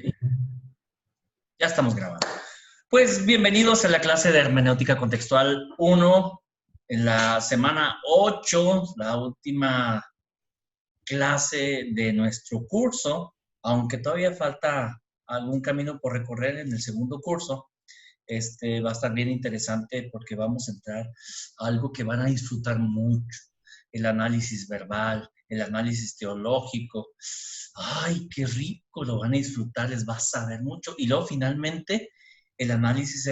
Sí, ya estamos grabando. Pues bienvenidos a la clase de Hermenéutica Contextual 1, en la semana 8, la última clase de nuestro curso, aunque todavía falta algún camino por recorrer en el segundo curso. Va a estar bien interesante porque vamos a entrar a algo que van a disfrutar mucho, el análisis verbal, el análisis teológico. Ay, qué rico, lo van a disfrutar, les va a saber mucho. Y luego finalmente el análisis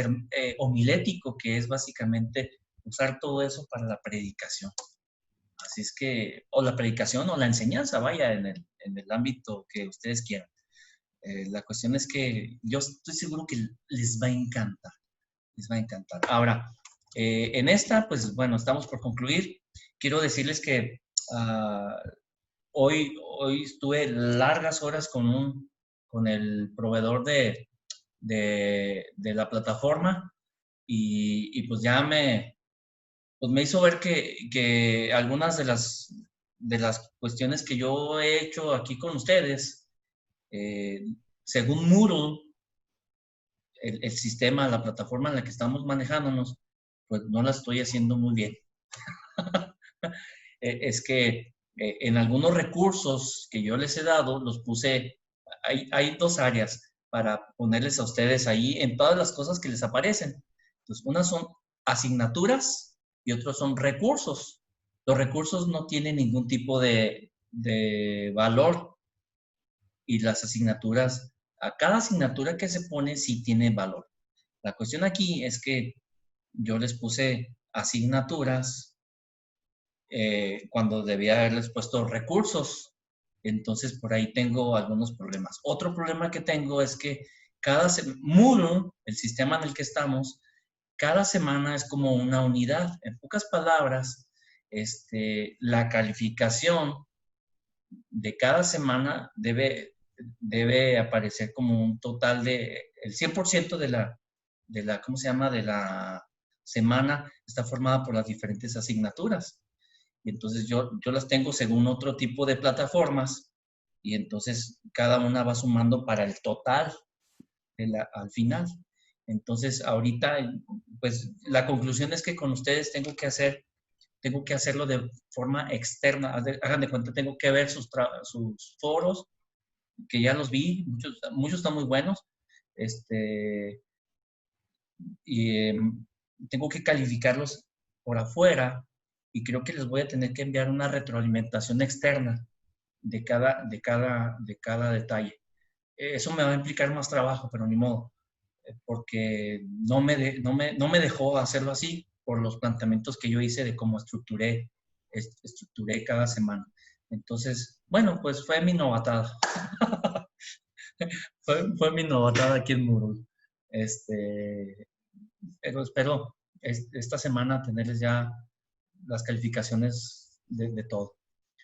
homilético, que es básicamente usar todo eso para la predicación. Así es que, o la predicación o la enseñanza, vaya, en el ámbito que ustedes quieran. La cuestión es que yo estoy seguro que les va a encantar, les va a encantar. Ahora, en esta, pues bueno, estamos por concluir. Quiero decirles que hoy estuve largas horas con el proveedor de la plataforma y pues ya pues me hizo ver que algunas de las cuestiones que yo he hecho aquí con ustedes, eh, según Moodle, el sistema, la plataforma en la que estamos manejándonos, pues no la estoy haciendo muy bien. Es que en algunos recursos que yo les he dado, los puse, hay dos áreas para ponerles a ustedes ahí en todas las cosas que les aparecen. Entonces, unas son asignaturas y otros son recursos. Los recursos no tienen ningún tipo de valor y las asignaturas, a cada asignatura que se pone sí tiene valor. La cuestión aquí es que yo les puse asignaturas cuando debía haberles puesto recursos. Entonces, por ahí tengo algunos problemas. Otro problema que tengo es que Moodle, el sistema en el que estamos, cada semana es como una unidad. En pocas palabras, la calificación de cada semana debe aparecer como un total el 100% ¿cómo se llama? De la semana está formada por las diferentes asignaturas. Y entonces yo las tengo según otro tipo de plataformas y entonces cada una va sumando para el total al final. Entonces ahorita, pues la conclusión es que con ustedes tengo que hacerlo de forma externa. Hagan de cuenta, tengo que ver sus foros, que ya los vi, muchos están muy buenos, y tengo que calificarlos por afuera y creo que les voy a tener que enviar una retroalimentación externa de cada detalle. Eso me va a implicar más trabajo, pero ni modo, porque no me dejó hacerlo así por los planteamientos que yo hice de cómo estructuré cada semana. Entonces, bueno, pues fue mi novatada. Fue mi novatada aquí en Moodle. Pero espero esta semana tenerles ya las calificaciones de todo,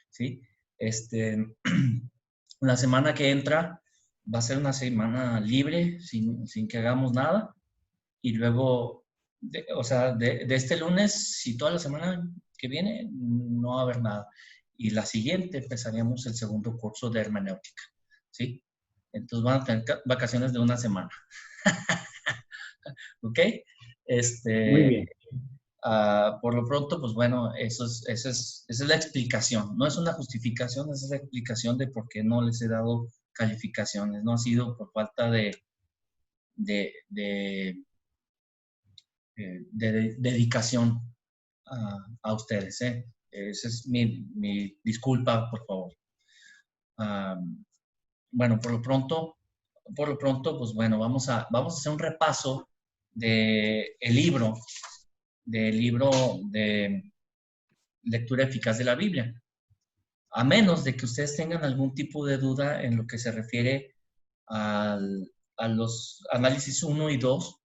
¿sí? La semana que entra va a ser una semana libre, sin que hagamos nada, y luego, o sea, de este lunes, si toda la semana que viene, no va a haber nada. Y la siguiente empezaríamos el segundo curso de hermenéutica, ¿sí? Entonces van a tener vacaciones de una semana. ¿Ok? Muy Este, bien. por lo pronto, pues bueno, esa es la explicación. No es una justificación, esa es la explicación de por qué no les he dado calificaciones. No ha sido por falta de, de, de dedicación a ustedes. Esa es mi disculpa, por favor. Bueno, por lo pronto, pues bueno, vamos a hacer un repaso del libro de lectura eficaz de la Biblia. A menos de que ustedes tengan algún tipo de duda en lo que se refiere a los análisis 1 y 2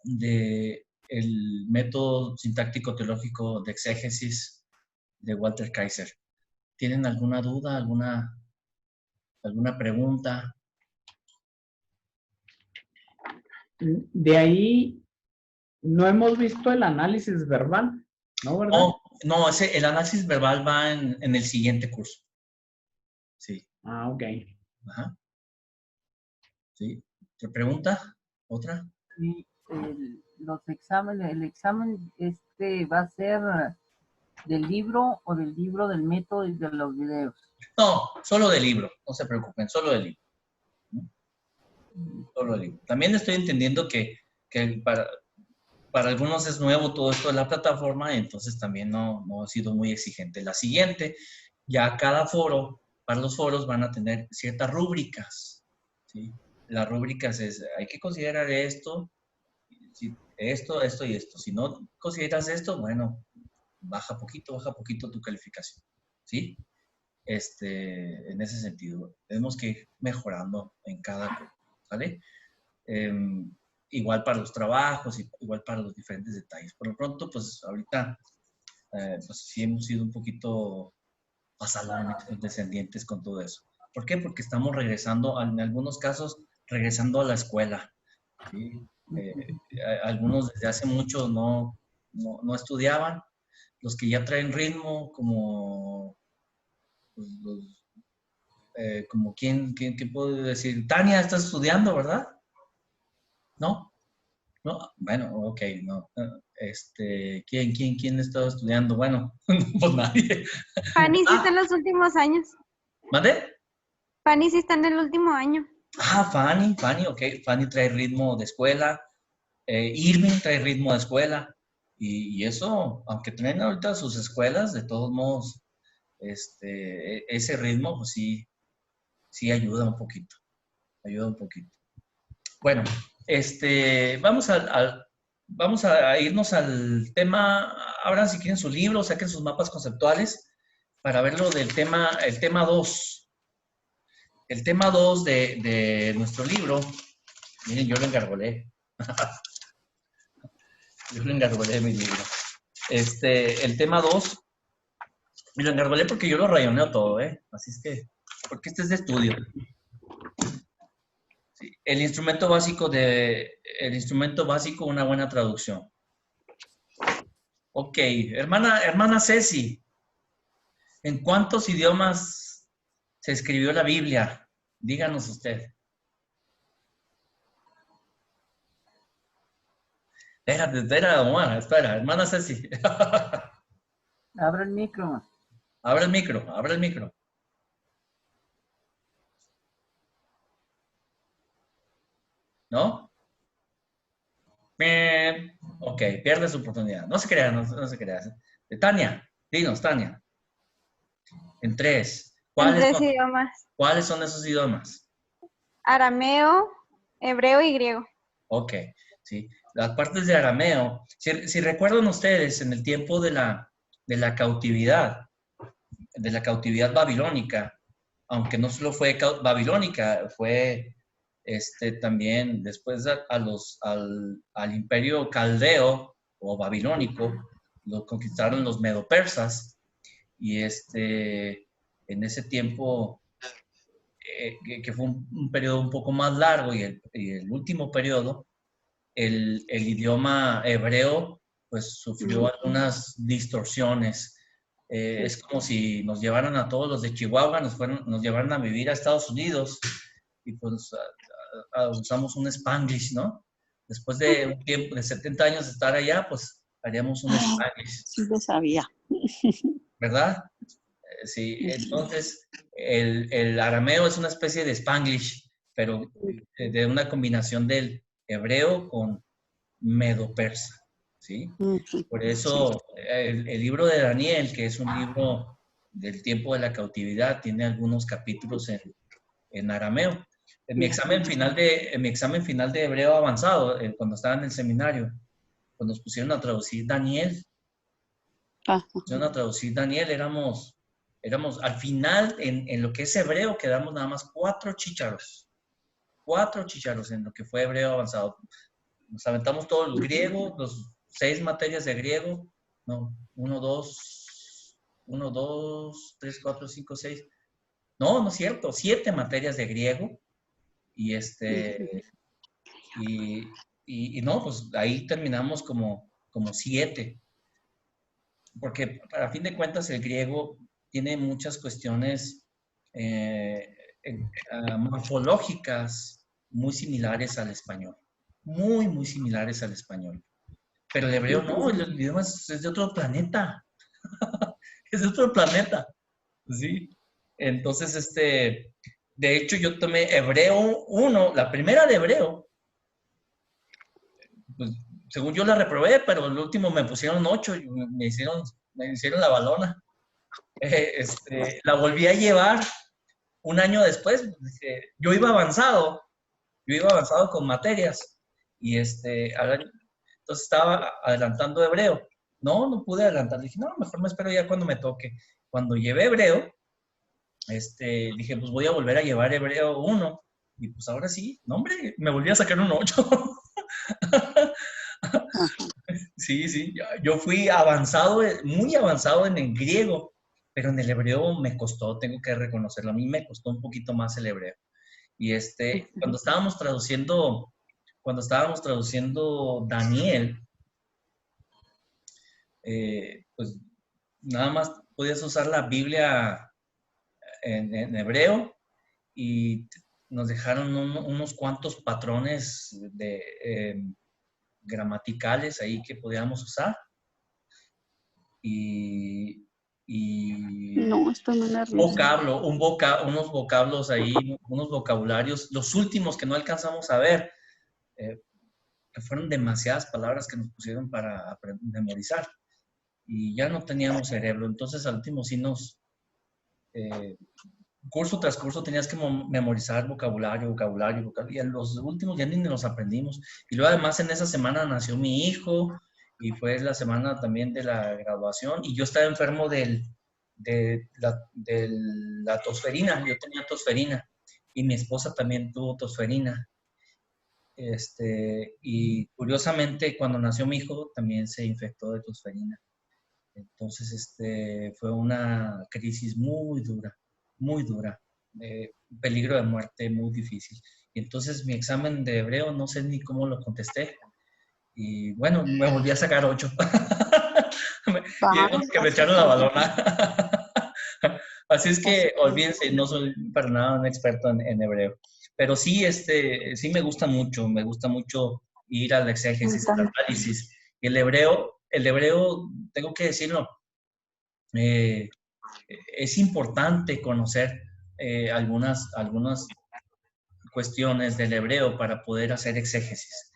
del método sintáctico teológico de exégesis de Walter Kaiser. ¿Tienen alguna duda, alguna pregunta? De ahí no hemos visto el análisis verbal, ¿no, verdad? Oh, no, el análisis verbal va en el siguiente curso. Sí. Ah, ok. Ajá. ¿Sí? ¿Otra pregunta? ¿Otra? Y los exámenes, el examen va a ser del libro o del libro del método y de los videos. No, solo del libro, no se preocupen, solo del libro. Solo del libro. También estoy entendiendo que para algunos es nuevo todo esto de la plataforma, entonces también no ha sido muy exigente. La siguiente, ya cada foro, para los foros van a tener ciertas rúbricas, ¿sí? Las rúbricas es, hay que considerar esto, esto y esto. Si no consideras esto, bueno, baja poquito tu calificación, ¿sí? En ese sentido, tenemos que ir mejorando en cada cosa, ¿vale? Igual para los trabajos, igual para los diferentes detalles. Por lo pronto, pues ahorita, pues sí hemos sido un poquito pasalones, descendientes con todo eso. ¿Por qué? Porque estamos regresando, en algunos casos, regresando a la escuela. ¿Sí? Algunos desde hace mucho no estudiaban. Los que ya traen ritmo, como, pues, como ¿quién puedo decir? Tania, estás estudiando, ¿verdad? ¿No? No, bueno, ok, no. ¿Quién estaba estudiando? Bueno, pues nadie. Fanny sí está en los últimos años. ¿Mande? Fanny sí está en el último año. Fanny, ok. Fanny trae ritmo de escuela. Irving trae ritmo de escuela. Y eso, aunque traen ahorita sus escuelas, de todos modos, ese ritmo, pues sí ayuda un poquito. Ayuda un poquito. Bueno, vamos a irnos al tema. Abran si quieren su libro, saquen sus mapas conceptuales para verlo del tema, el tema 2. El tema 2 de nuestro libro. Miren, yo lo engargolé. Yo lo engargolé mi libro. El tema 2, me lo engargolé porque yo lo rayoneo todo, ¿eh? Así es que, porque este es de estudio. Sí, el instrumento básico, una buena traducción. Ok, hermana Ceci, ¿en cuántos idiomas se escribió la Biblia? Díganos usted. Espera, hermana Ceci. Abre el micro. Abre el micro. ¿No? Ok, pierde su oportunidad. No se crea, no se crea. Tania, dinos, Tania. En 3. En 3 idiomas. ¿Cuáles son esos idiomas? Arameo, hebreo y griego. Ok, sí. Las partes de arameo. Si recuerdan ustedes, en el tiempo de la cautividad babilónica, aunque no solo fue babilónica, fue también después al imperio caldeo o babilónico, lo conquistaron los medo-persas y en ese tiempo, que fue un periodo un poco más largo y el último periodo, el idioma hebreo pues sufrió algunas distorsiones. Es como si nos llevaran a todos los de Chihuahua, nos llevaran a vivir a Estados Unidos y pues usamos un Spanglish, ¿no? Después de un tiempo de 70 años de estar allá, pues haríamos un Spanglish. Sí lo sabía. ¿Verdad? Sí, entonces el arameo es una especie de Spanglish, pero de una combinación del hebreo con medo-persa, ¿sí? Por eso el libro de Daniel, que es un libro del tiempo de la cautividad, tiene algunos capítulos en arameo. En mi examen final de hebreo avanzado, cuando estaba en el seminario, cuando nos pusieron a traducir Daniel, éramos al final, en lo que es hebreo, quedamos nada más 4 chícharos. 4 chícharos en lo que fue hebreo avanzado. Nos aventamos todo el griego, los 6 materias de griego. No, 1, 2, 3, 4, 5, 6. No es cierto, 7 materias de griego. Y no, pues ahí terminamos como 7. Porque a fin de cuentas el griego tiene muchas cuestiones morfológicas muy similares al español. Muy, muy similares al español. Pero el hebreo no, el idioma es de otro planeta. Es de otro planeta. ¿Sí? Entonces, de hecho, yo tomé Hebreo 1, la primera de Hebreo. Pues, según yo la reprobé, pero el último me pusieron 8 y me hicieron la balona. La volví a llevar un año después. Yo iba avanzado con materias y entonces estaba adelantando hebreo. No pude adelantar. Dije, no, mejor me espero ya cuando me toque. Cuando llevé hebreo, dije, pues voy a volver a llevar hebreo 1. Y pues ahora sí, no hombre, me volví a sacar un 8. Sí, sí, yo fui avanzado, muy avanzado en el griego, pero en el hebreo me costó, tengo que reconocerlo, a mí me costó un poquito más el hebreo. Y cuando estábamos traduciendo Daniel, pues nada más podías usar la Biblia en hebreo y nos dejaron unos cuantos patrones gramaticales ahí que podíamos usar. Y No, estoy muy nerviosa. unos vocablos ahí, unos vocabularios, los últimos que no alcanzamos a ver, que fueron demasiadas palabras que nos pusieron para memorizar. Y ya no teníamos cerebro, entonces al último sí curso tras curso tenías que memorizar vocabulario, y en los últimos ya ni nos aprendimos. Y luego además en esa semana nació mi hijo y fue la semana también de la graduación y yo estaba enfermo de la tosferina, yo tenía tosferina y mi esposa también tuvo tosferina. Y curiosamente cuando nació mi hijo también se infectó de tosferina. Entonces, fue una crisis muy dura, peligro de muerte muy difícil. Y entonces mi examen de hebreo no sé ni cómo lo contesté. Y bueno, me volví a sacar 8. Y es que me echaron la balona. Así es que olvídense, no soy para nada un experto en hebreo. Pero sí, sí me gusta mucho ir al exégesis, al análisis. Y el hebreo, tengo que decirlo, es importante conocer algunas cuestiones del hebreo para poder hacer exégesis.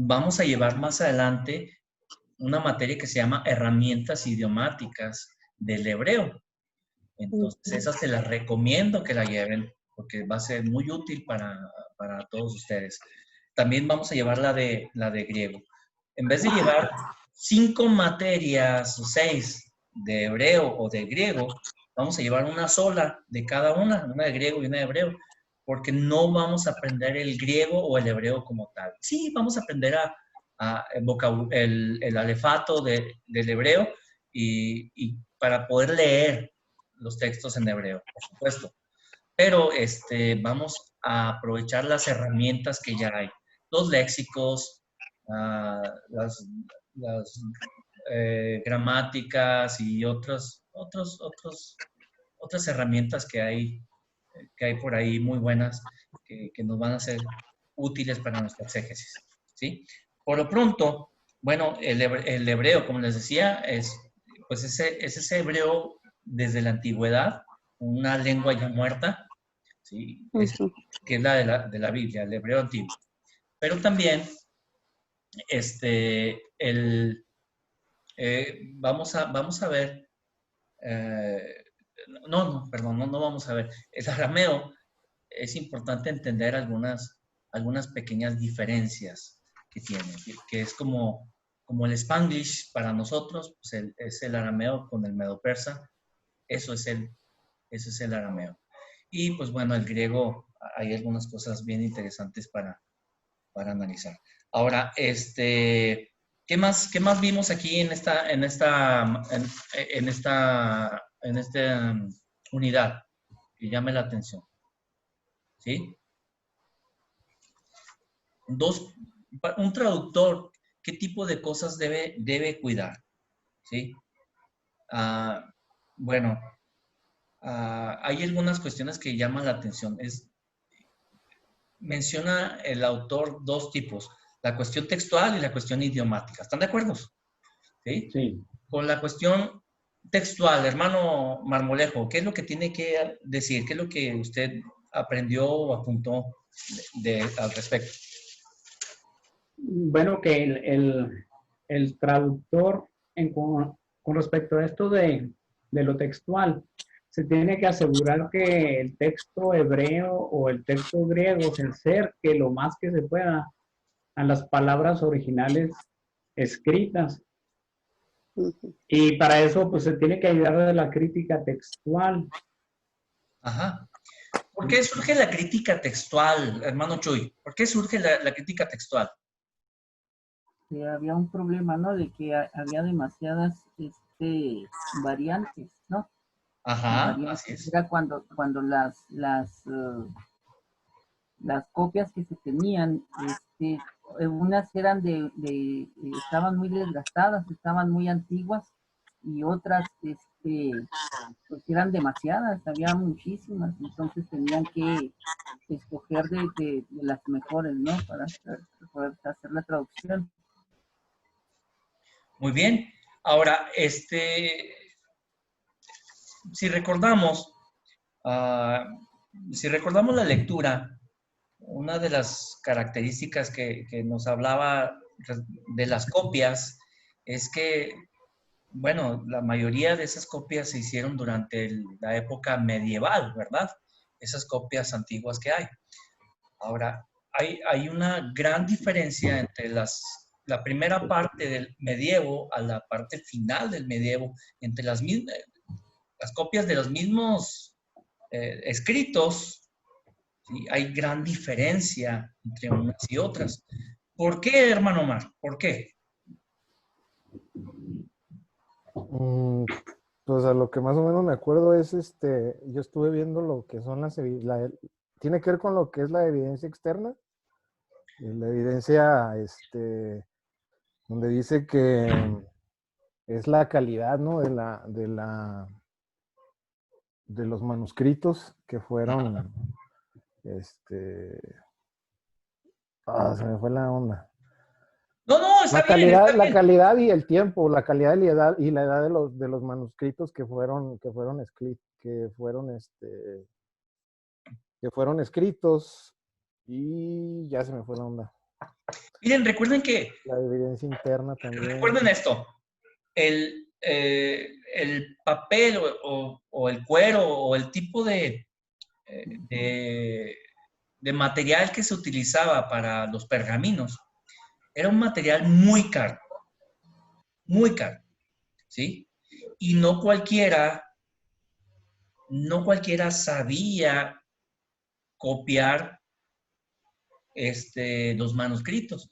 Vamos a llevar más adelante una materia que se llama herramientas idiomáticas del hebreo. Entonces, esa se las recomiendo que la lleven porque va a ser muy útil para todos ustedes. También vamos a llevar la de griego. En vez de llevar 5 materias o 6 de hebreo o de griego, vamos a llevar una sola de cada una de griego y una de hebreo, porque no vamos a aprender el griego o el hebreo como tal. Sí, vamos a aprender el alefato del hebreo y para poder leer los textos en hebreo, por supuesto. Pero vamos a aprovechar las herramientas que ya hay, los léxicos, las gramáticas y otras herramientas que hay por ahí muy buenas que nos van a ser útiles para nuestra exégesis. ¿Sí? Por lo pronto, bueno, el hebreo, como les decía, es ese hebreo desde la antigüedad, una lengua ya muerta, ¿sí? Que es la de la Biblia, el hebreo antiguo. Pero también, vamos a ver, perdón, no vamos a ver. El arameo es importante entender algunas pequeñas diferencias que tiene, que es como el Spanglish para nosotros, pues es el arameo con el medo-persa, eso es el arameo. Y pues bueno, el griego, hay algunas cosas bien interesantes para analizar. Ahora, ¿qué más vimos aquí en esta unidad que llame la atención? ¿Sí? Un traductor, ¿qué tipo de cosas debe cuidar? ¿Sí? Bueno, hay algunas cuestiones que llaman la atención. menciona el autor dos tipos, la cuestión textual y la cuestión idiomática. ¿Están de acuerdo? ¿Sí? Sí. Con la cuestión textual, hermano Marmolejo, ¿qué es lo que tiene que decir? ¿Qué es lo que usted aprendió o apuntó al respecto? Bueno, que el traductor con respecto a esto de lo textual, se tiene que asegurar que el texto hebreo o el texto griego se acerque lo más que se pueda a las palabras originales escritas. Y para eso, pues, se tiene que ayudar de la crítica textual. Ajá. ¿Por qué surge la crítica textual, hermano Chuy? ¿Por qué surge la crítica textual? Había un problema, ¿no? De que había demasiadas variantes, ¿no? Ajá, Variantes. así es. Era cuando las copias que se tenían, unas eran estaban muy desgastadas, estaban muy antiguas, y otras, pues eran demasiadas, había muchísimas, entonces tenían que escoger de las mejores, ¿no? Para poder hacer la traducción. Muy bien. Ahora, si recordamos la lectura, una de las características que nos hablaba de las copias es que, bueno, la mayoría de esas copias se hicieron durante la época medieval, ¿verdad? Esas copias antiguas que hay. Ahora, hay una gran diferencia entre la primera parte del medievo a la parte final del medievo, entre las copias de los mismos escritos. ¿Sí? Hay gran diferencia entre unas y otras. ¿Por qué, hermano Omar? ¿Por qué? Pues a lo que más o menos me acuerdo es, yo estuve viendo lo que son tiene que ver con lo que es la evidencia externa, la evidencia, donde dice que es la calidad, ¿no? De los manuscritos que fueron, se me fue la onda. No, está bien. La calidad y el tiempo, la calidad y la edad de los manuscritos que fueron escritos, y ya se me fue la onda. Miren, recuerden que... La evidencia interna también. Recuerden esto, el papel o el cuero o el tipo de material que se utilizaba para los pergaminos era un material muy caro, ¿sí? Y no cualquiera sabía copiar los manuscritos.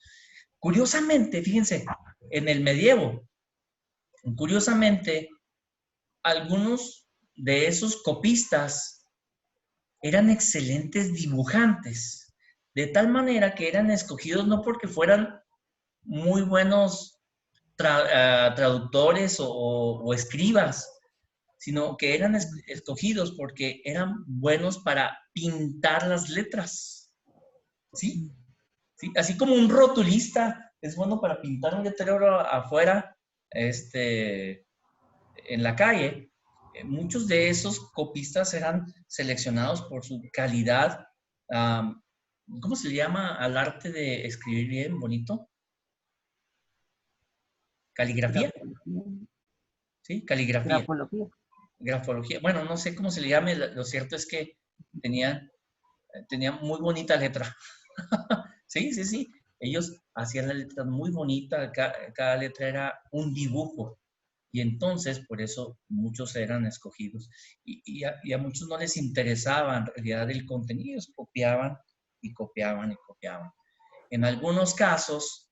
Curiosamente, fíjense, en el medievo, algunos de esos copistas eran excelentes dibujantes, de tal manera que eran escogidos no porque fueran muy buenos traductores o escribas, sino que eran escogidos porque eran buenos para pintar las letras. ¿Sí? ¿Sí? Así como un rotulista es bueno para pintar un letrero afuera, en la calle, muchos de esos copistas eran seleccionados por su calidad. ¿Cómo se llama al arte de escribir bien, bonito? ¿Caligrafía? ¿Sí? Caligrafía. Grafología. Bueno, no sé cómo se le llame. Lo cierto es que tenía muy bonita letra. Sí. Ellos hacían la letra muy bonita. Cada letra era un dibujo. Y entonces, por eso, muchos eran escogidos. Y a muchos no les interesaba en realidad el contenido. Ellos copiaban y copiaban y copiaban. En algunos casos,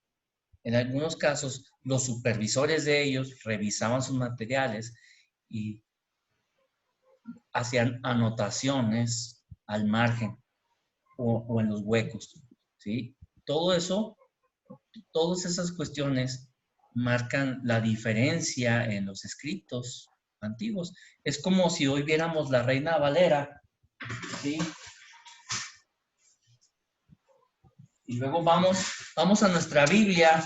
los supervisores de ellos revisaban sus materiales y hacían anotaciones al margen o en los huecos, ¿sí? Todas esas cuestiones marcan la diferencia en los escritos antiguos. Es como si hoy viéramos la Reina Valera, ¿sí? Y luego vamos a nuestra Biblia.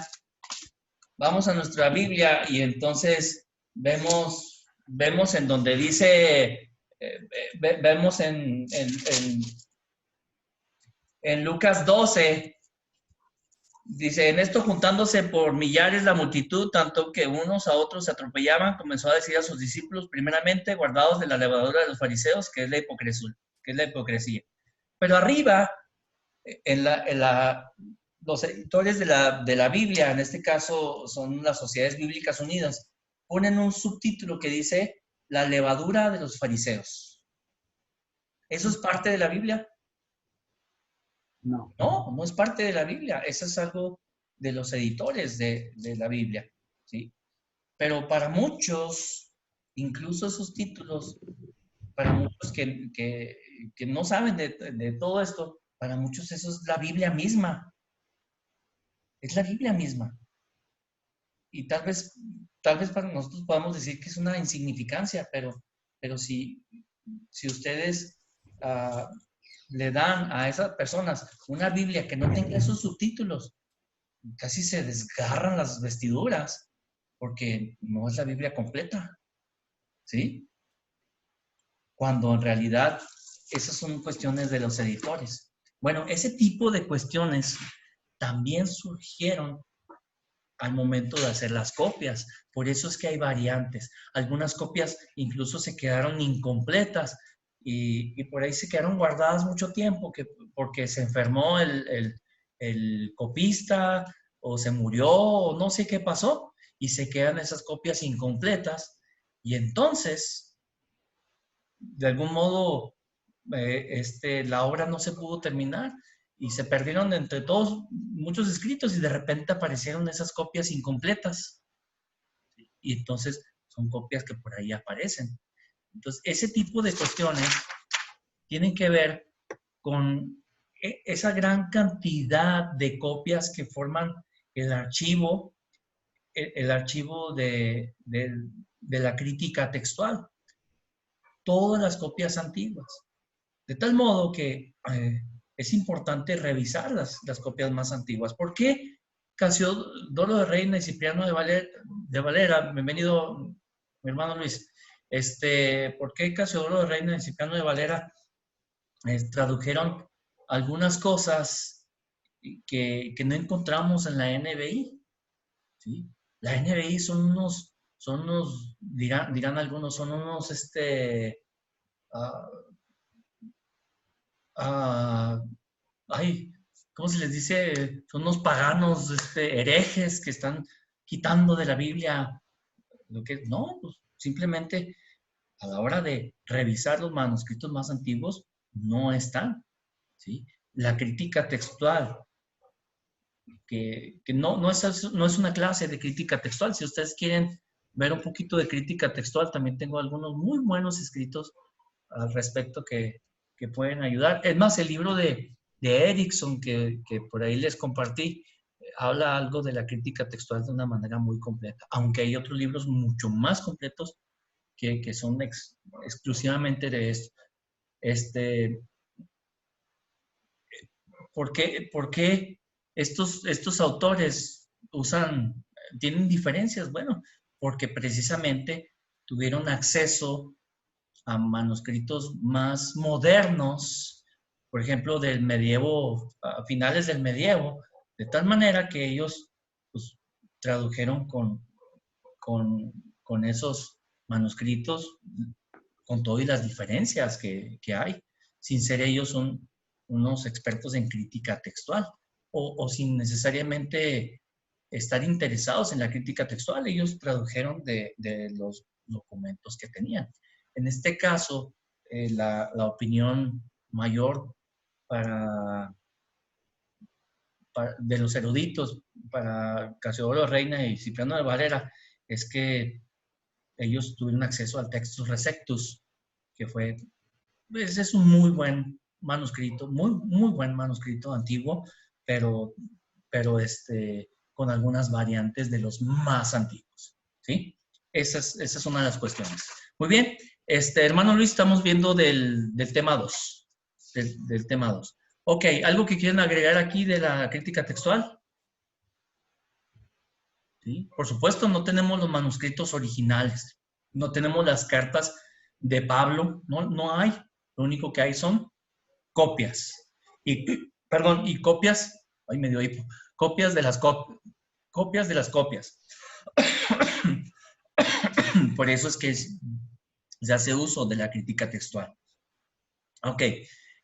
Vamos a nuestra Biblia y entonces vemos en donde dice, vemos en Lucas 12, dice, en esto juntándose por millares la multitud, tanto que unos a otros se atropellaban, comenzó a decir a sus discípulos, primeramente, guardados de la levadura de los fariseos, que es la hipocresía. Pero arriba, los editores de la Biblia, en este caso son las Sociedades Bíblicas Unidas, ponen un subtítulo que dice, la levadura de los fariseos. ¿Eso es parte de la Biblia? No. No, no es parte de la Biblia. Eso es algo de los editores de la Biblia, ¿sí? Pero para muchos, incluso esos títulos, para muchos que no saben de todo esto, para muchos eso es la Biblia misma. Es la Biblia misma. Y tal vez para nosotros podamos decir que es una insignificancia, pero si ustedes le dan a esas personas una Biblia que no tenga esos subtítulos, casi se desgarran las vestiduras, porque no es la Biblia completa, ¿sí? Cuando en realidad esas son cuestiones de los editores. Bueno, ese tipo de cuestiones también surgieron al momento de hacer las copias. Por eso es que hay variantes. Algunas copias incluso se quedaron incompletas y por ahí se quedaron guardadas mucho tiempo porque se enfermó el copista o se murió o no sé qué pasó y se quedan esas copias incompletas y entonces de algún modo la obra no se pudo terminar y se perdieron entre todos muchos escritos y de repente aparecieron esas copias incompletas. Y entonces son copias que por ahí aparecen. Entonces, ese tipo de cuestiones tienen que ver con esa gran cantidad de copias que forman el archivo de la crítica textual. Todas las copias antiguas. De tal modo que es importante revisar las copias más antiguas. ¿Por qué Casiodoro de Reina y Cipriano de Valera, bienvenido mi hermano Luis, ¿por qué Casiodoro de Reina y Cipriano de Valera tradujeron algunas cosas que no encontramos en la NBI? ¿Sí? La NBI son unos dirán algunos, son unos ¿cómo se les dice? Son unos paganos, herejes que están quitando de la Biblia lo que no, pues simplemente a la hora de revisar los manuscritos más antiguos no están, ¿sí? La crítica textual, que no es una clase de crítica textual. Si ustedes quieren ver un poquito de crítica textual, también tengo algunos muy buenos escritos al respecto que pueden ayudar. Es más, el libro de Erickson que por ahí les compartí, habla algo de la crítica textual de una manera muy completa, aunque hay otros libros mucho más completos que son exclusivamente de esto. ¿Por qué estos autores tienen diferencias? Bueno, porque precisamente tuvieron acceso a manuscritos más modernos, por ejemplo, del medievo, a finales del medievo, de tal manera que ellos pues, tradujeron con esos manuscritos, con todas las diferencias que hay, sin ser ellos unos expertos en crítica textual o sin necesariamente estar interesados en la crítica textual. Ellos tradujeron de los documentos que tenían. En este caso, la opinión mayor de los eruditos para Casiodoro Reina y Cipriano de Valera es que ellos tuvieron acceso al Textus Receptus, que ese es un muy buen manuscrito, muy, muy buen manuscrito antiguo, pero con algunas variantes de los más antiguos, ¿sí? Esa es una de las cuestiones. Muy bien, hermano Luis, estamos viendo del tema 2. Del tema 2. Ok, ¿algo que quieren agregar aquí de la crítica textual? ¿Sí? Por supuesto, no tenemos los manuscritos originales, no tenemos las cartas de Pablo, no hay. Lo único que hay son copias. Perdón, y copias, ay, me dio hipo, copias de las copias de las copias. Por eso es que se hace uso de la crítica textual. Ok,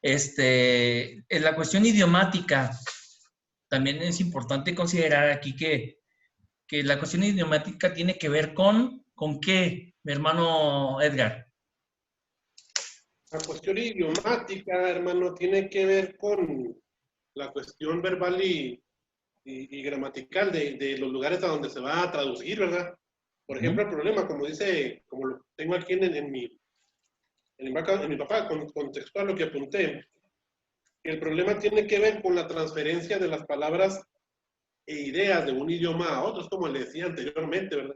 en la cuestión idiomática, también es importante considerar aquí que la cuestión idiomática tiene que ver ¿con qué, mi hermano Edgar? La cuestión idiomática, hermano, tiene que ver con la cuestión verbal y gramatical de los lugares a donde se va a traducir, ¿verdad? Por ejemplo, el problema, como lo tengo aquí en mi papá, con textual lo que apunté, el problema tiene que ver con la transferencia de las palabras e ideas de un idioma a otro, como le decía anteriormente, ¿verdad?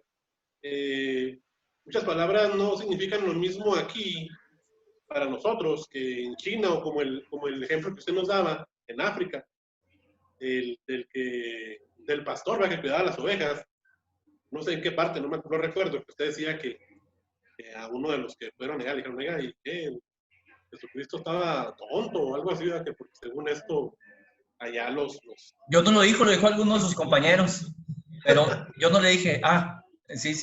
Muchas palabras no significan lo mismo aquí para nosotros que en China, o como el ejemplo que usted nos daba en África, del pastor, ¿verdad?, que cuidaba las ovejas. No sé en qué parte, no recuerdo, que usted decía que a uno de los que fueron a negar, le dijeron, nega, ¿y qué? Jesucristo estaba tonto o algo así, ¿verdad? Que porque según esto, allá Yo no lo dijo alguno de sus compañeros, pero yo no le dije, sí.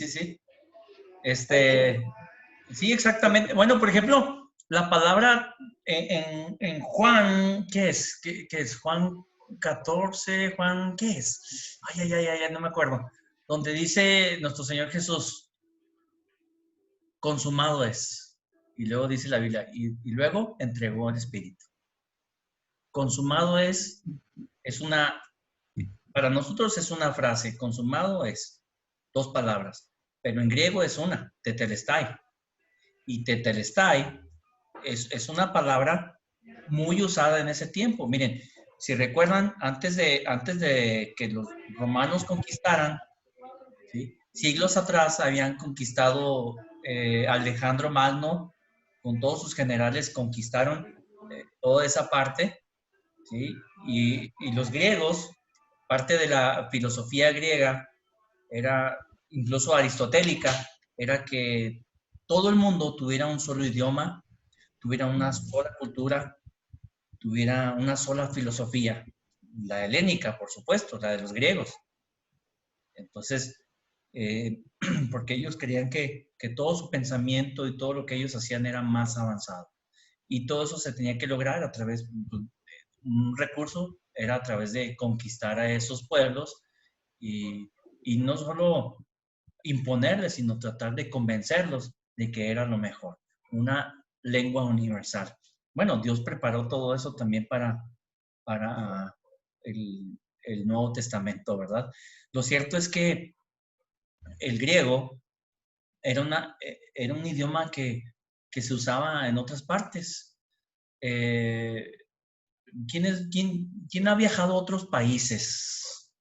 Sí, exactamente. Bueno, por ejemplo, la palabra en Juan, ¿qué es? ¿Qué es? Juan 14, Juan, ¿qué es? Ay, no me acuerdo. Donde dice nuestro Señor Jesús, consumado es. Y luego dice la Biblia, y luego entregó el Espíritu. Consumado es para nosotros es una frase, consumado es 2 palabras, pero en griego es una, tetelestai. Y tetelestai es una palabra muy usada en ese tiempo. Miren, si recuerdan, antes de que los romanos conquistaran, ¿sí?, siglos atrás habían conquistado Alejandro Magno, con todos sus generales conquistaron toda esa parte, ¿sí? Y los griegos, parte de la filosofía griega era, incluso aristotélica, era que todo el mundo tuviera un solo idioma, tuviera una sola cultura, tuviera una sola filosofía. La helénica, por supuesto, la de los griegos. Entonces, porque ellos creían que todo su pensamiento y todo lo que ellos hacían era más avanzado. Y todo eso se tenía que lograr a través, un recurso era a través de conquistar a esos pueblos y no solo imponerles, sino tratar de convencerlos de que era lo mejor, una lengua universal. Bueno, Dios preparó todo eso también para el Nuevo Testamento, ¿verdad? Lo cierto es que el griego era un idioma que se usaba en otras partes. ¿Quién ha viajado a otros países?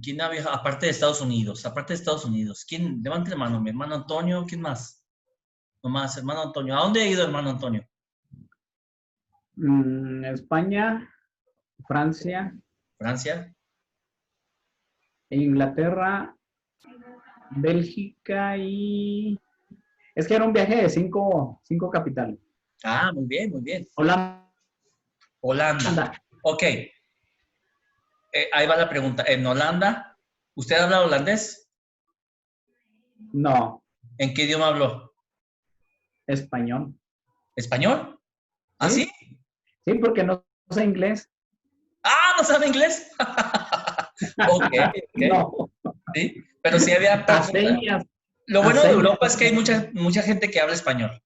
¿Quién ha viajado? Aparte de Estados Unidos. ¿Quién? Levante la mano. Mi hermano Antonio. ¿Quién más? Nomás, hermano Antonio. ¿A dónde ha ido, hermano Antonio? España, Francia. Francia. Inglaterra, Bélgica y... Es que era un viaje de cinco capitales. Muy bien, muy bien. Holanda. Ok. Ahí va la pregunta. En Holanda, ¿usted habla holandés? No. ¿En qué idioma habló? Español. ¿Español? ¿Ah, sí? Sí, porque no sé inglés. ¿No sabe inglés? Ok. No. Sí, pero sí había personas. Lo bueno de Europa es que hay mucha gente que habla español.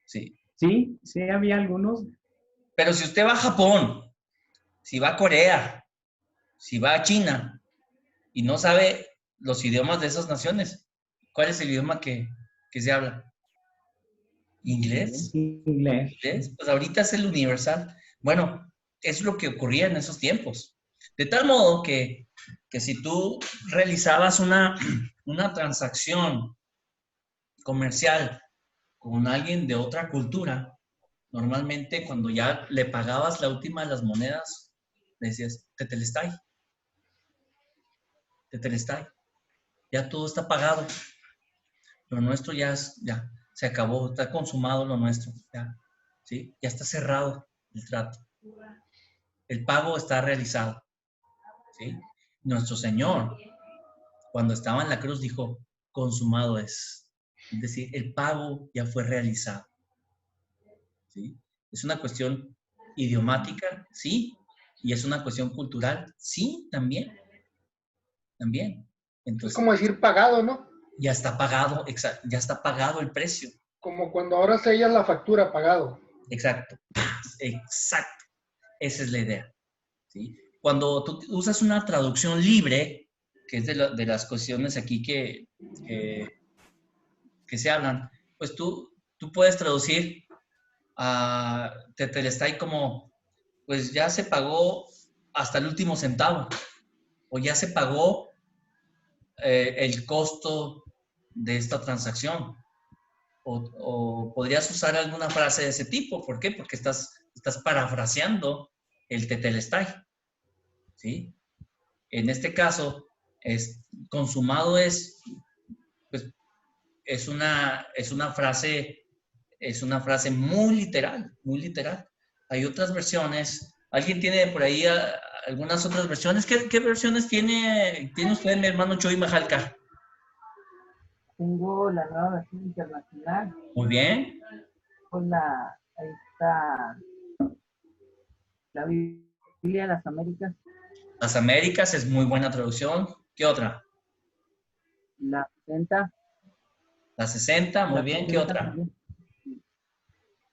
Sí. Sí, había algunos. Pero si usted va a Japón, si va a Corea, si va a China y no sabe los idiomas de esas naciones, ¿cuál es el idioma que se habla? ¿Inglés? Inglés. Pues ahorita es el universal. Bueno, es lo que ocurría en esos tiempos. De tal modo que si tú realizabas una transacción comercial con alguien de otra cultura, normalmente cuando ya le pagabas la última de las monedas, le decías, tetelestai. Tetelestai. Ya todo está pagado. Lo nuestro ya se acabó, está consumado lo nuestro. Ya, ¿sí? Ya está cerrado el trato. El pago está realizado. ¿Sí? Nuestro Señor, cuando estaba en la cruz, dijo, consumado es. Es decir, el pago ya fue realizado. ¿Sí? Es una cuestión idiomática, sí, y es una cuestión cultural, sí, también. También. Entonces, es como decir pagado, ¿no? Ya está pagado, ya está pagado el precio. Como cuando ahora sellas la factura, pagado. Exacto, exacto. Esa es la idea. ¿Sí? Cuando tú usas una traducción libre, que es de las cuestiones aquí que se hablan, pues tú puedes traducir a tetelestai como, pues ya se pagó hasta el último centavo, o ya se pagó el costo de esta transacción. O podrías usar alguna frase de ese tipo. ¿Por qué? Porque estás parafraseando el tetelestai. ¿Sí? En este caso, consumado pues, es una frase muy literal, muy literal. Hay otras versiones. ¿Alguien tiene por ahí algunas otras versiones? ¿Qué versiones tiene usted, mi hermano Choy Majalca? Tengo la nueva versión internacional. Muy bien. Ahí está la Biblia de las Américas. Las Américas es muy buena traducción. ¿Qué otra? La 60. La 60, muy bien. ¿Qué otra? También.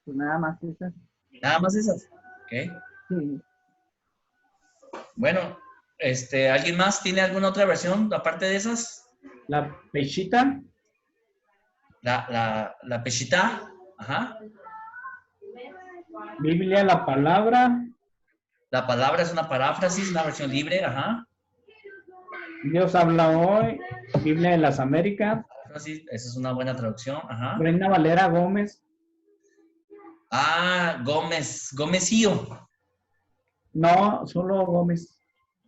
Pues nada más esas. Nada más esas. Ok. Sí. Bueno, ¿alguien más tiene alguna otra versión aparte de esas? La Peshita. La Peshita. Ajá. Biblia, la palabra. La palabra es una paráfrasis, una versión libre. Ajá. Dios habla hoy. Biblia de las Américas. Esa es una buena traducción. Ajá. Reina Valera Gómez. Gómezío. No, solo Gómez.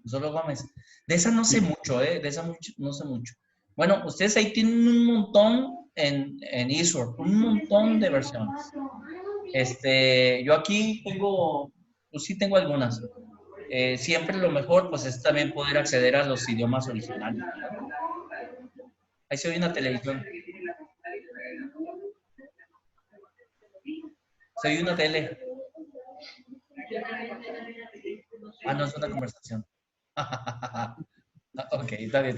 Solo Gómez. De esa no sé mucho, De esa no sé mucho. Bueno, ustedes ahí tienen un montón en eSword, un montón de versiones. Yo aquí tengo, pues sí tengo algunas. Siempre lo mejor, pues, es también poder acceder a los idiomas originales. Ahí se oye una televisión. Se oye una tele. No es una conversación. Ok, está bien.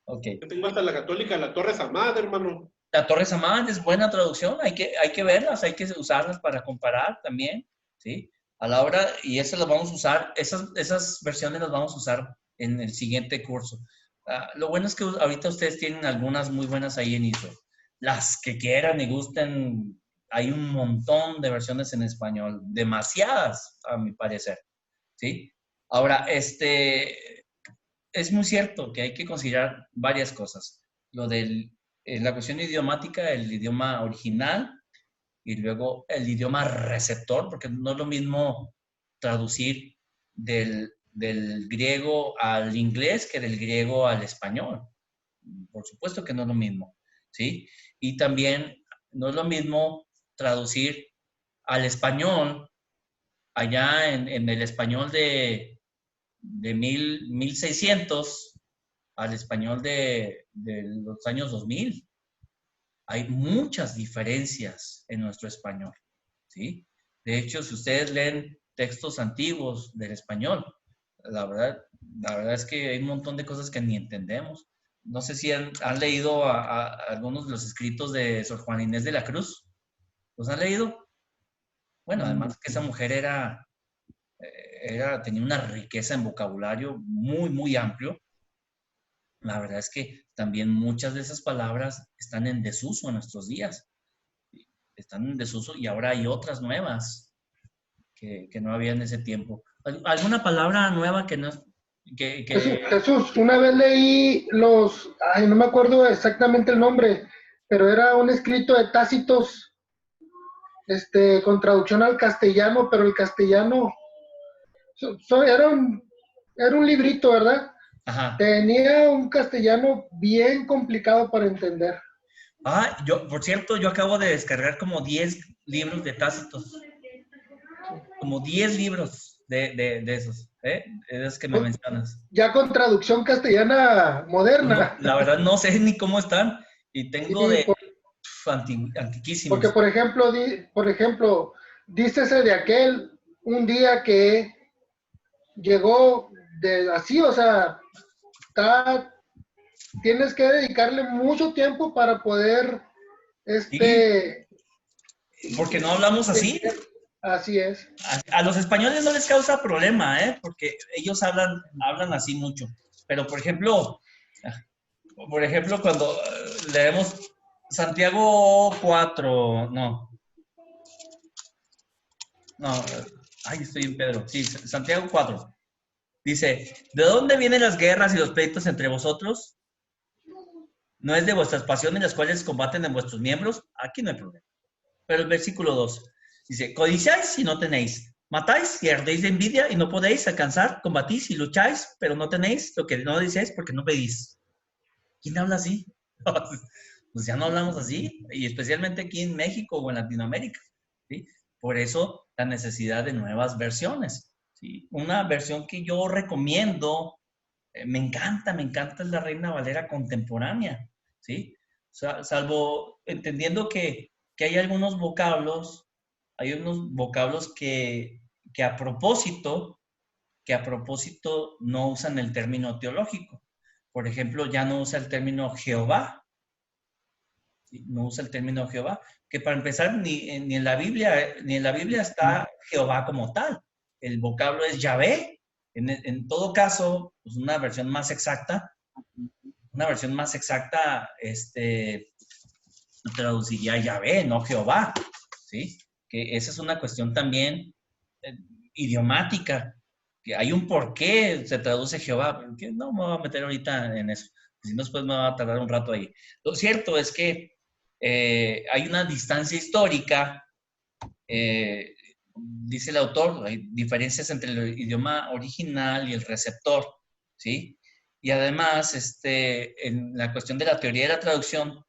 Okay. Yo tengo hasta la católica, la Torre Samad, hermano. La Torre Samad es buena traducción, hay que verlas, hay que usarlas para comparar también, ¿sí? A la hora, y esas las vamos a usar, esas versiones las vamos a usar en el siguiente curso. Lo bueno es que ahorita ustedes tienen algunas muy buenas ahí en ISO. Las que quieran y gusten, hay un montón de versiones en español, demasiadas, a mi parecer, ¿sí? Ahora, es muy cierto que hay que considerar varias cosas. Lo de la cuestión idiomática, el idioma original y luego el idioma receptor, porque no es lo mismo traducir del griego al inglés que del griego al español. Por supuesto que no es lo mismo, ¿sí? Y también no es lo mismo traducir al español allá en el español de 1600 al español de los años 2000. Hay muchas diferencias en nuestro español, ¿sí? De hecho, si ustedes leen textos antiguos del español, la verdad es que hay un montón de cosas que ni entendemos. No sé si han leído a algunos de los escritos de Sor Juana Inés de la Cruz. ¿Los han leído? Bueno, además que esa mujer tenía una riqueza en vocabulario muy, muy amplio. La verdad es que también muchas de esas palabras están en desuso en nuestros días. Están en desuso y ahora hay otras nuevas que no había en ese tiempo. ¿Alguna palabra nueva que no... Jesús, una vez leí no me acuerdo exactamente el nombre, pero era un escrito de Tácitos con traducción al castellano, pero el castellano era un librito, ¿verdad? Ajá. Tenía un castellano bien complicado para entender. Por cierto, yo acabo de descargar como 10 libros de Tácito. Como 10 libros de esos, de esos que me mencionas. Ya con traducción castellana moderna. No, la verdad no sé ni cómo están y tengo antiquísimos. Porque, por ejemplo, dícese de aquel un día que llegó así, o sea, tienes que dedicarle mucho tiempo para poder, porque no hablamos así. Así es. A los españoles no les causa problema, porque ellos hablan así mucho. Pero, por ejemplo, cuando leemos Santiago 4, no, estoy en Pedro. Sí, Santiago 4. Dice, ¿de dónde vienen las guerras y los pleitos entre vosotros? ¿No es de vuestras pasiones las cuales combaten en vuestros miembros? Aquí no hay problema. Pero el versículo 2 dice, codiciáis y no tenéis, matáis y ardéis de envidia y no podéis alcanzar, combatís y lucháis, pero no tenéis lo que no deseáis porque no pedís. ¿Quién habla así? Pues ya no hablamos así, y especialmente aquí en México o en Latinoamérica, ¿sí? Por eso la necesidad de nuevas versiones, ¿sí? Una versión que yo recomiendo, me encanta es la Reina Valera contemporánea, ¿sí? Salvo entendiendo que hay algunos vocablos que a propósito no usan el término teológico. Por ejemplo, ya no usa el término Jehová. ¿Sí? No usa el término Jehová, que para empezar ni en la Biblia está Jehová como tal. El vocablo es Yahvé. En todo caso, pues una versión más exacta, traduciría Yahvé, no Jehová, ¿sí? Que esa es una cuestión también idiomática, que hay un por qué se traduce Jehová, que no me voy a meter ahorita en eso, si no después me va a tardar un rato ahí. Lo cierto es que hay una distancia histórica, dice el autor, hay diferencias entre el idioma original y el receptor, ¿sí? Y además, en la cuestión de la teoría de la traducción,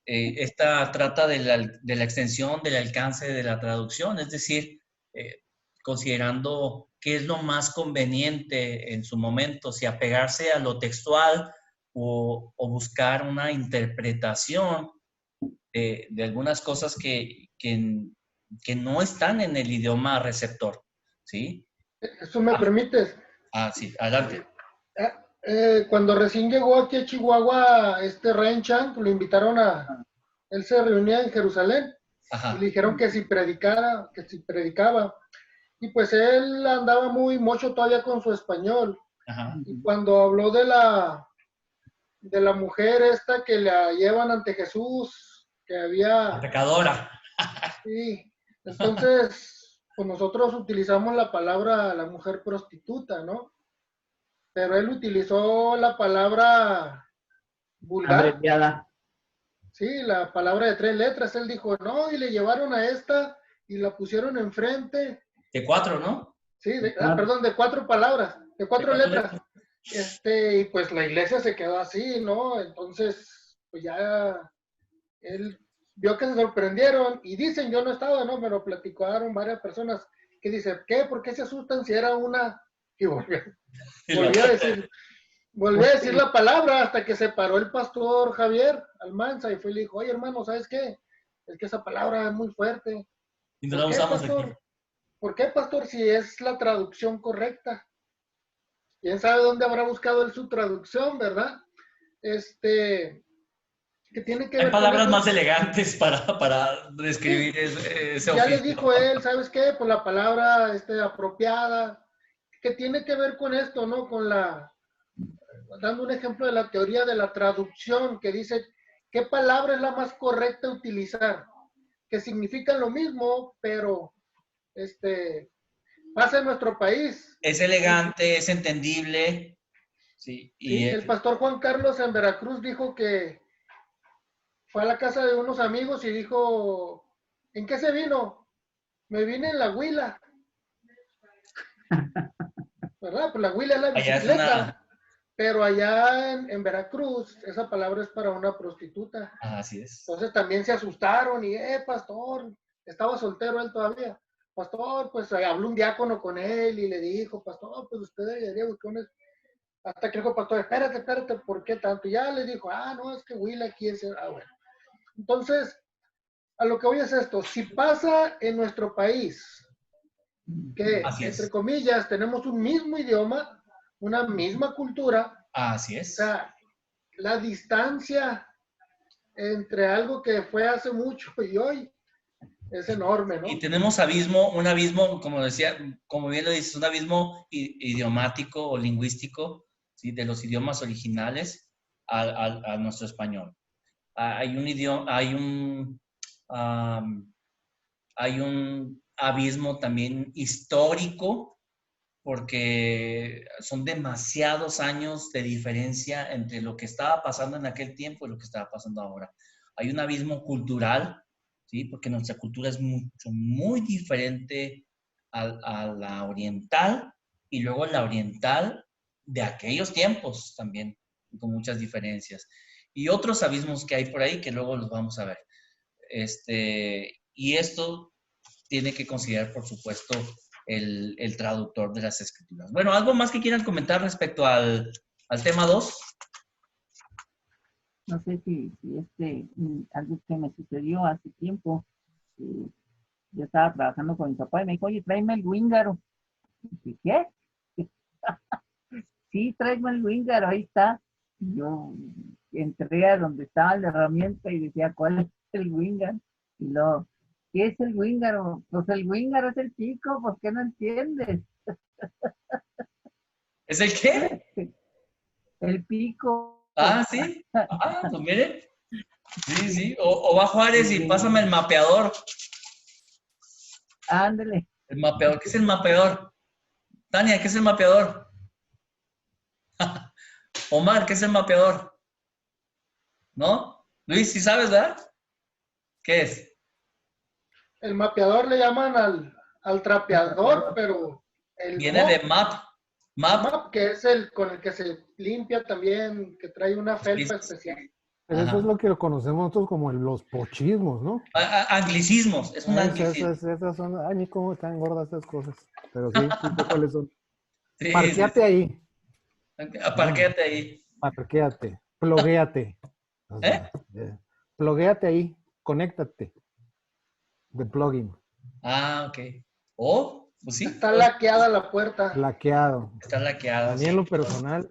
esta trata de la extensión del alcance de la traducción, es decir, considerando qué es lo más conveniente en su momento, si apegarse a lo textual o buscar una interpretación de algunas cosas que no están en el idioma receptor, ¿sí? ¿Eso me permites? Sí, adelante. Cuando recién llegó aquí a Chihuahua, Ren Chang, lo invitaron él se reunía en Jerusalén. Ajá. Y le dijeron que si predicaba. Y pues él andaba muy mocho todavía con su español. Ajá. Y cuando habló de la mujer esta que la llevan ante Jesús, que había... La pecadora. Sí. Entonces, pues nosotros utilizamos la palabra la mujer prostituta, ¿no? Pero él utilizó la palabra vulgar. Abreviada. Sí, la palabra de 3 letras. Él dijo, no, y le llevaron a esta y la pusieron enfrente. De 4, ¿no? Sí, perdón, de 4 palabras, de 4 letras. Y pues la iglesia se quedó así, ¿no? Entonces, pues ya él vio que se sorprendieron y dicen, yo no estaba, ¿no? Me lo platicaron varias personas que dicen, ¿qué? ¿Por qué se asustan si era una? Y volví a decir la palabra hasta que se paró el pastor Javier Almanza y fue y le dijo, oye hermano, ¿sabes qué? Es que esa palabra es muy fuerte. Y no la usamos aquí. ¿Por qué, pastor? Si es la traducción correcta. ¿Quién sabe dónde habrá buscado él su traducción, verdad? Que tiene que ver. Hay palabras más elegantes para describir ese ya le dijo él, ¿sabes qué? Pues la palabra apropiada, que tiene que ver con esto, ¿no? Dando un ejemplo de la teoría de la traducción, que dice, ¿qué palabra es la más correcta a utilizar? Que significan lo mismo, pero pasa en nuestro país. Es elegante, es entendible. Sí, y el pastor Juan Carlos en Veracruz dijo que fue a la casa de unos amigos y dijo, ¿En qué se vino? Me vine en la huila. ¿Verdad? Pues la huila es la bicicleta. Pero allá en Veracruz, esa palabra es para una prostituta. Así es. Entonces también se asustaron y, pastor, estaba soltero él todavía. Pastor, pues habló un diácono con él y le dijo, pastor, pues usted debería buscar un... Hasta que dijo, pastor, espérate, ¿por qué tanto? Y ya le dijo, no, es que Will aquí es... bueno. Entonces, a lo que voy es esto, si pasa en nuestro país, que, entre comillas, tenemos un mismo idioma, una misma cultura. Así es. O sea, la distancia entre algo que fue hace mucho y hoy es enorme, ¿no? Y tenemos un abismo, como decía, como bien lo dices, un abismo idiomático o lingüístico, ¿sí? De los idiomas originales a nuestro español. Hay un abismo también histórico, porque son demasiados años de diferencia entre lo que estaba pasando en aquel tiempo y lo que estaba pasando ahora. Hay un abismo cultural, ¿sí? Porque nuestra cultura es muy diferente a la oriental, y luego la oriental de aquellos tiempos también, con muchas diferencias. Y otros abismos que hay por ahí que luego los vamos a ver. Y esto tiene que considerar, por supuesto, el traductor de las escrituras. Bueno, ¿algo más que quieran comentar respecto al tema 2? No sé si algo que me sucedió hace tiempo. Yo estaba trabajando con mi papá y me dijo, oye, tráeme el Wíngaro. Y dije, ¿qué? Sí, tráeme el Wíngaro, ahí está. Y yo entré a donde estaba la herramienta y decía, ¿cuál es el Wíngaro? Y luego, ¿qué es el Wíngaro? Pues el Wíngaro es el pico, ¿por qué no entiendes? ¿Es el qué? El pico. Ah, ¿sí? Pues mire. Sí. O va Juárez y pásame el mapeador. Ándale. El mapeador. ¿Qué es el mapeador? Tania, ¿qué es el mapeador? Omar, ¿qué es el mapeador? ¿No? Luis, ¿sí sabes, verdad? ¿Qué es? El mapeador le llaman al trapeador, pero... Viene de map. Map, que es el con el que se limpia también, que trae una felpa especial. Pero eso es lo que conocemos nosotros como los pochismos, ¿no? Anglicismos, es un anglicismo. Esas son, ay, ni cómo están gordas esas cosas. Pero sí, ¿cuáles son? Sí, Parquéate ahí. Parquéate ahí. Parquéate. Ploguéate. O sea, ploguéate ahí. Conéctate. De plugin. Ok. Pues sí. Está laqueada la puerta. Laqueado. Está laqueada. A mí en lo personal,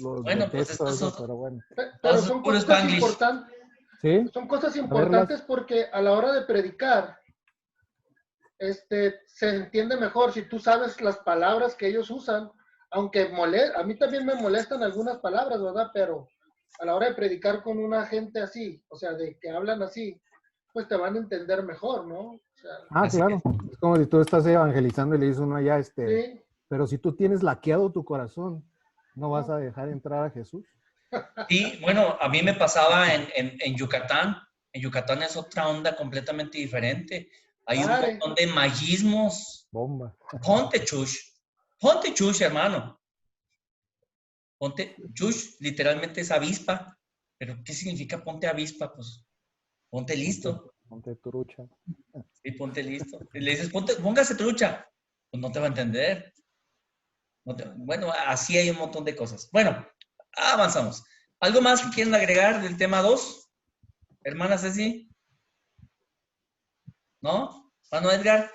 bueno, pues eso, pero bueno. Pero son cosas importantes. ¿Sí? Son cosas importantes porque a la hora de predicar, se entiende mejor si tú sabes las palabras que ellos usan, aunque a mí también me molestan algunas palabras, ¿verdad? Pero a la hora de predicar con una gente así, o sea, de que hablan así, pues te van a entender mejor, ¿no? O sea, claro. Es como si tú estás evangelizando y le dices uno allá, sí. Pero si tú tienes laqueado tu corazón, ¿no vas a dejar entrar a Jesús? Sí, bueno, a mí me pasaba en Yucatán. En Yucatán es otra onda completamente diferente. Hay un montón de magismos. Bomba. Ponte chush, hermano. Ponte chush, literalmente es avispa. ¿Pero qué significa ponte avispa? Pues ponte listo. Ponte trucha. Sí, ponte listo. Y le dices, póngase trucha. Pues no te va a entender. Bueno, así hay un montón de cosas. Bueno, avanzamos. ¿Algo más que quieren agregar del tema 2? Hermana Ceci. ¿No? ¿No, Edgar?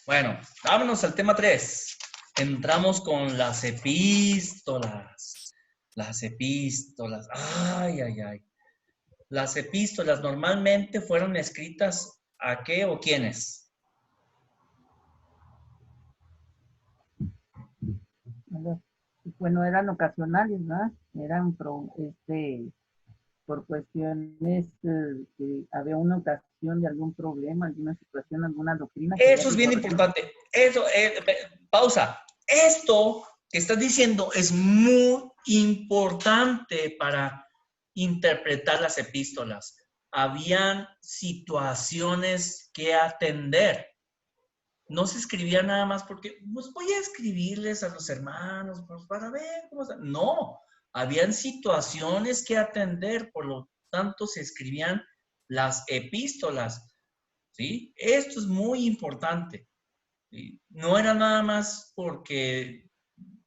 Bueno, vámonos al tema 3. Entramos con las epístolas. Las epístolas. Ay. Las epístolas normalmente fueron escritas ¿a qué o quiénes? Bueno, eran ocasionales, ¿no? Eran por cuestiones que había una ocasión de algún problema, alguna situación, alguna doctrina. Eso es bien importante. Pausa. Esto que estás diciendo es muy importante para interpretar las epístolas. habían situaciones que atender. No se escribía nada más porque, pues voy a escribirles a los hermanos pues, para ver cómo están. No, habían situaciones que atender, por lo tanto se escribían las epístolas, ¿sí? Esto es muy importante, ¿sí? No era nada más porque,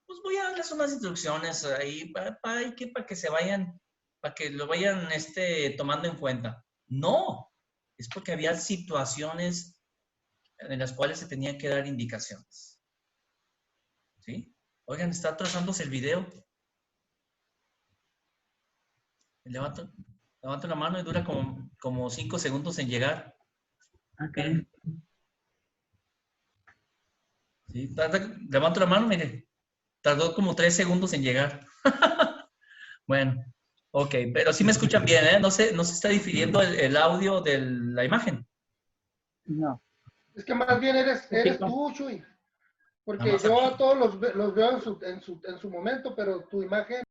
pues voy a darles unas instrucciones ahí para que se vayan, para que lo vayan tomando en cuenta. No, es porque había situaciones en las cuales se tenían que dar indicaciones. ¿Sí? Oigan, está atrasándose el video. Levanto la mano y dura como 5 segundos en llegar. Okay. ¿Sí? Levanto la mano, mire. Tardó como 3 segundos en llegar. Bueno, ok, pero sí me escuchan bien, ¿eh? No se está difiriendo el audio de la imagen. No. Es que más bien eres tú, Chuy. Porque yo a todos los veo en su momento, pero tu imagen